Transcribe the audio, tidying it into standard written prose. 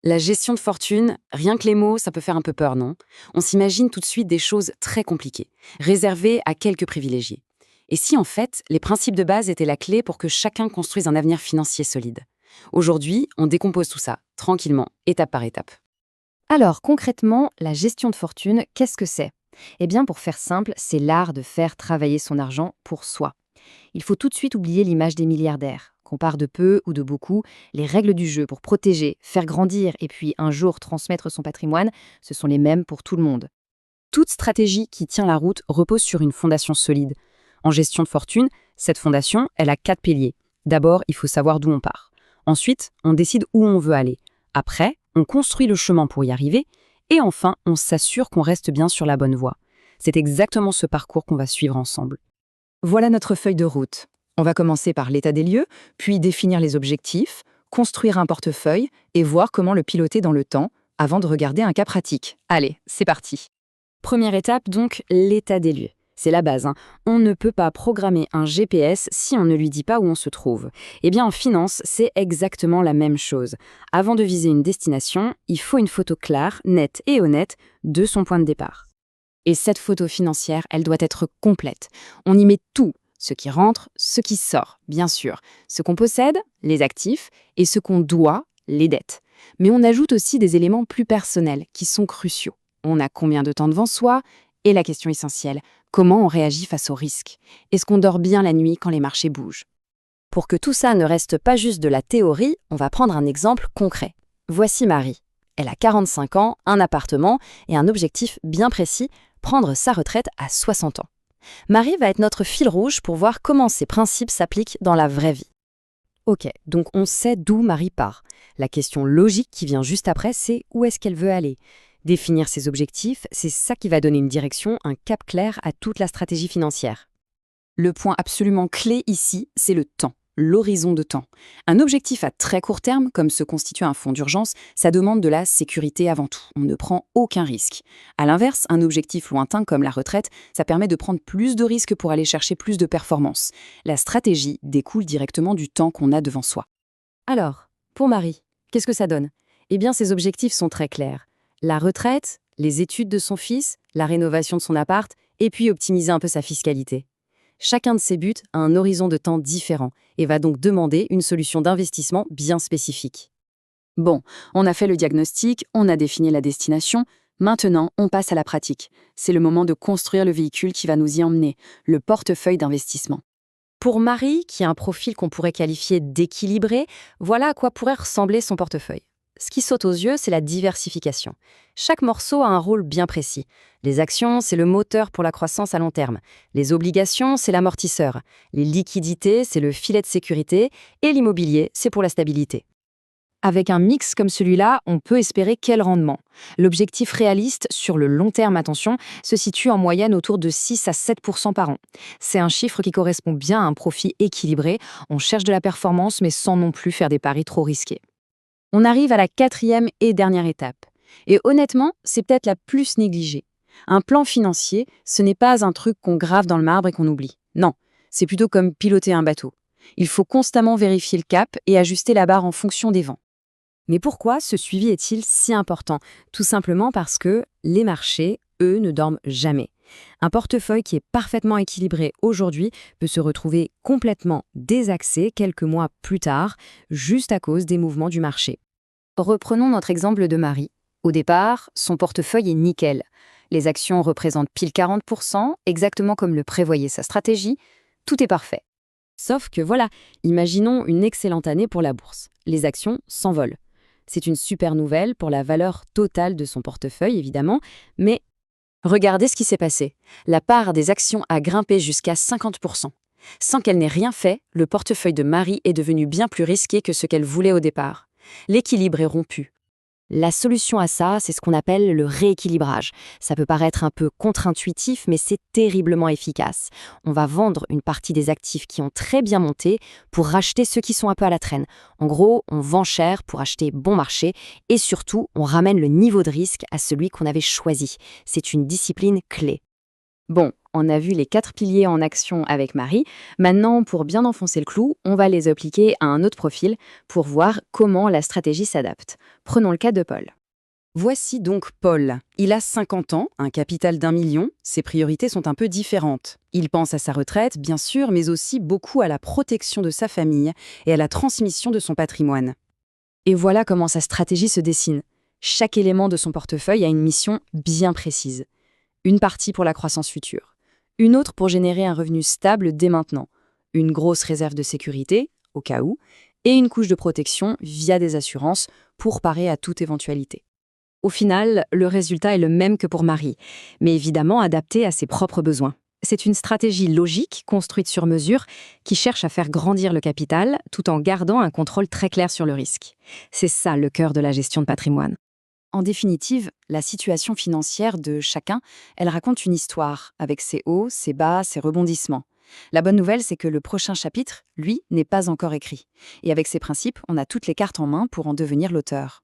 La gestion de fortune, rien que les mots, ça peut faire un peu peur, non? On s'imagine tout de suite des choses très compliquées, réservées à quelques privilégiés. Et si en fait, les principes de base étaient la clé pour que chacun construise un avenir financier solide? Aujourd'hui, on décompose tout ça, tranquillement, étape par étape. Alors, concrètement, la gestion de fortune, qu'est-ce que c'est? Eh bien, pour faire simple, c'est l'art de faire travailler son argent pour soi. Il faut tout de suite oublier l'image des milliardaires. Qu'on part de peu ou de beaucoup, les règles du jeu pour protéger, faire grandir et puis un jour transmettre son patrimoine, ce sont les mêmes pour tout le monde. Toute stratégie qui tient la route repose sur une fondation solide. En gestion de fortune, cette fondation, elle a 4 piliers. D'abord, il faut savoir d'où on part. Ensuite, on décide où on veut aller. Après, on construit le chemin pour y arriver. Et enfin, on s'assure qu'on reste bien sur la bonne voie. C'est exactement ce parcours qu'on va suivre ensemble. Voilà notre feuille de route. On va commencer par l'état des lieux, puis définir les objectifs, construire un portefeuille et voir comment le piloter dans le temps avant de regarder un cas pratique. Allez, c'est parti. Première étape, donc, l'état des lieux. C'est la base, hein. On ne peut pas programmer un GPS si on ne lui dit pas où on se trouve. Eh bien, en finance, c'est exactement la même chose. Avant de viser une destination, il faut une photo claire, nette et honnête de son point de départ. Et cette photo financière, elle doit être complète. On y met tout, ce qui rentre, ce qui sort, bien sûr. Ce qu'on possède, les actifs, et ce qu'on doit, les dettes. Mais on ajoute aussi des éléments plus personnels qui sont cruciaux. On a combien de temps devant soi? Et la question essentielle, comment on réagit face aux risques? Est-ce qu'on dort bien la nuit quand les marchés bougent? Pour que tout ça ne reste pas juste de la théorie, on va prendre un exemple concret. Voici Marie. Elle a 45 ans, un appartement et un objectif bien précis, prendre sa retraite à 60 ans. Marie va être notre fil rouge pour voir comment ces principes s'appliquent dans la vraie vie. Ok, donc on sait d'où Marie part. La question logique qui vient juste après, c'est où est-ce qu'elle veut aller? Définir ses objectifs, c'est ça qui va donner une direction, un cap clair à toute la stratégie financière. Le point absolument clé ici, c'est le temps, l'horizon de temps. Un objectif à très court terme, comme se constituer un fonds d'urgence, ça demande de la sécurité avant tout. On ne prend aucun risque. À l'inverse, un objectif lointain comme la retraite, ça permet de prendre plus de risques pour aller chercher plus de performance. La stratégie découle directement du temps qu'on a devant soi. Alors, pour Marie, qu'est-ce que ça donne? Eh bien, ses objectifs sont très clairs. La retraite, les études de son fils, la rénovation de son appart, et puis optimiser un peu sa fiscalité. Chacun de ces buts a un horizon de temps différent et va donc demander une solution d'investissement bien spécifique. Bon, on a fait le diagnostic, on a défini la destination, maintenant on passe à la pratique. C'est le moment de construire le véhicule qui va nous y emmener, le portefeuille d'investissement. Pour Marie, qui a un profil qu'on pourrait qualifier d'équilibré, voilà à quoi pourrait ressembler son portefeuille. Ce qui saute aux yeux, c'est la diversification. Chaque morceau a un rôle bien précis. Les actions, c'est le moteur pour la croissance à long terme. Les obligations, c'est l'amortisseur. Les liquidités, c'est le filet de sécurité. Et l'immobilier, c'est pour la stabilité. Avec un mix comme celui-là, on peut espérer quel rendement? L'objectif réaliste, sur le long terme, attention, se situe en moyenne autour de 6 à 7% par an. C'est un chiffre qui correspond bien à un profit équilibré. On cherche de la performance, mais sans non plus faire des paris trop risqués. On arrive à la 4e et dernière étape. Et honnêtement, c'est peut-être la plus négligée. Un plan financier, ce n'est pas un truc qu'on grave dans le marbre et qu'on oublie. Non, c'est plutôt comme piloter un bateau. Il faut constamment vérifier le cap et ajuster la barre en fonction des vents. Mais pourquoi ce suivi est-il si important? Tout simplement parce que les marchés, eux, ne dorment jamais. Un portefeuille qui est parfaitement équilibré aujourd'hui peut se retrouver complètement désaxé quelques mois plus tard, juste à cause des mouvements du marché. Reprenons notre exemple de Marie. Au départ, son portefeuille est nickel. Les actions représentent pile 40%, exactement comme le prévoyait sa stratégie. Tout est parfait. Sauf que voilà, imaginons une excellente année pour la bourse. Les actions s'envolent. C'est une super nouvelle pour la valeur totale de son portefeuille, évidemment, mais regardez ce qui s'est passé. La part des actions a grimpé jusqu'à 50%. Sans qu'elle n'ait rien fait, le portefeuille de Marie est devenu bien plus risqué que ce qu'elle voulait au départ. L'équilibre est rompu. La solution à ça, c'est ce qu'on appelle le rééquilibrage. Ça peut paraître un peu contre-intuitif, mais c'est terriblement efficace. On va vendre une partie des actifs qui ont très bien monté pour racheter ceux qui sont un peu à la traîne. En gros, on vend cher pour acheter bon marché et surtout, on ramène le niveau de risque à celui qu'on avait choisi. C'est une discipline clé. Bon, On a vu les 4 piliers en action avec Marie. Maintenant, pour bien enfoncer le clou, on va les appliquer à un autre profil pour voir comment la stratégie s'adapte. Prenons le cas de Paul. Voici donc Paul. Il a 50 ans, un capital d'1 million. Ses priorités sont un peu différentes. Il pense à sa retraite, bien sûr, mais aussi beaucoup à la protection de sa famille et à la transmission de son patrimoine. Et voilà comment sa stratégie se dessine. Chaque élément de son portefeuille a une mission bien précise. Une partie pour la croissance future, une autre pour générer un revenu stable dès maintenant, une grosse réserve de sécurité, au cas où, et une couche de protection via des assurances pour parer à toute éventualité. Au final, le résultat est le même que pour Marie, mais évidemment adapté à ses propres besoins. C'est une stratégie logique, construite sur mesure, qui cherche à faire grandir le capital tout en gardant un contrôle très clair sur le risque. C'est ça le cœur de la gestion de patrimoine. En définitive, la situation financière de chacun, elle raconte une histoire, avec ses hauts, ses bas, ses rebondissements. La bonne nouvelle, c'est que le prochain chapitre, lui, n'est pas encore écrit. Et avec ces principes, on a toutes les cartes en main pour en devenir l'auteur.